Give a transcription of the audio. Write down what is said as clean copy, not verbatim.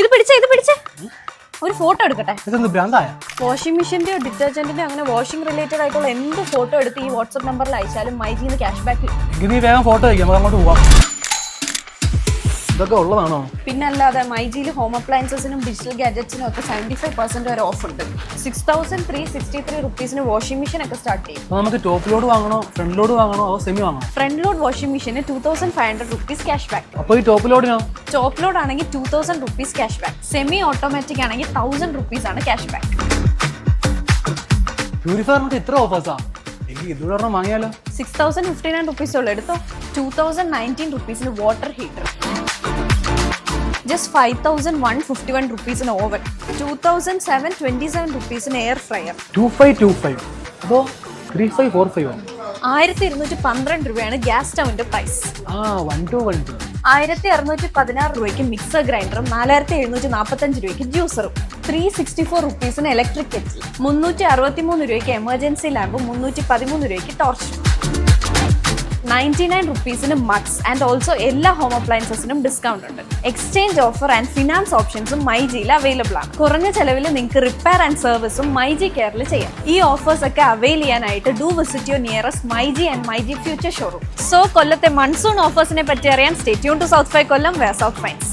ഇത് പിടിച്ചേ ഒരു ഫോട്ടോ എടുക്കട്ടെ. വാഷിംഗ് മെഷീന്റെയോ ഡിറ്റർജന്റിന്റെയോ അങ്ങനെ വാഷിംഗ് റിലേറ്റഡ് ആയിട്ടുള്ള എന്ത് ഫോട്ടോ എടുത്ത് ഈ വാട്സ്ആപ്പ് നമ്പറിൽ അയച്ചാലും മൈജിന്ന് ക്യാഷ് ബാക്ക്. വേഗം ഫോട്ടോ അയക്കാം, അങ്ങോട്ട് പോവാം. ഇതൊക്കെ ഉള്ളതാണോ? പിന്നല്ലാതെ മൈജിയിൽ ഹോം അപ്ലയൻസസിനും ഡിജിറ്റൽ ഗാഡ്ജറ്റ്സിനും ഒക്കെ 75% വരെ ഓഫ് ഉണ്ട്. 6363 റുപ്പീസിന് വാഷിംഗ് മെഷീൻ ഒക്കെ സ്റ്റാർട്ട് ചെയ്യും. നമുക്ക് ടോപ്പ് ലോഡ് വാങ്ങണോ ഫ്രണ്ട് ലോഡ് വാങ്ങണോ അതോ സെമി വാങ്ങണോ? ഫ്രണ്ട് ലോഡ് വാഷിംഗ് മെഷീന് 2500 റുപ്പീസ് ക്യാഷ് ബാക്ക്. അപ്പോൾ ഈ ടോപ്പ് ലോഡിനോ? ടോപ്പ് ലോഡ് ആണെങ്കിൽ 2000 rupees cash back. Semi automatic ആണെങ്കിൽ 1000 റുപ്പീസ് ആണ് ക്യാഷ് ബാക്ക്. പ്യൂരിഫയറിനൊക്കെ ഇത്ര ഓഫേഴ്സാ? ഇതുകൂടെ വാങ്ങിയാലോ? 6059 റുപ്പീസ് ഉള്ളു എടുത്തോ. 2019 റുപ്പീസിന് വാട്ടർ ഹീറ്റർ. ജസ്റ്റ് 5151 റുപ്പീസിന് ഓവൻ. 2727 റുപ്പീസിന് എയർ ഫ്രയർ. 2525 അതോ 3545 1212 രൂപയാണ് ഗ്യാസ് സ്റ്റൗവിന്റെ പ്രൈസ്. 1616 രൂപയ്ക്ക് മിക്സർ ഗ്രൈൻഡറും 4745 രൂപയ്ക്ക് ജ്യൂസറും. 364 റുപ്പീസിന് ഇലക്ട്രിക് കെറ്റിൽ. 363 രൂപയ്ക്ക് എമർജൻസി ലാമ്പും 313 രൂപയ്ക്ക് ടോർച്ചും. 99 റുപ്പീസിന് മഗ്സ് ആൻഡ് ഓൾസോ എല്ലാ ഹോം അപ്ലയൻസസിനും ഡിസ്കൗണ്ട് ഉണ്ട്. എക്സ്ചേഞ്ച് ഓഫർ ആൻഡ് ഫിനാൻസ് ഓപ്ഷൻസും മൈജിയിൽ അവൈലബിൾ ആണ്. കുറഞ്ഞ ചെലവിൽ നിങ്ങൾക്ക് റിപ്പയർ ആൻഡ് സർവീസും മൈജി കെയറിൽ ചെയ്യാം. ഈ ഓഫേഴ്സ് ഒക്കെ അവൈൽ ചെയ്യാനായിട്ട് do visit your nearest myG and myG future showroom. So കൊല്ലത്തെ മൺസൂൺ ഓഫേഴ്സിനെ പറ്റി അറിയാൻ stay tuned to South Five Kollam, where South finds.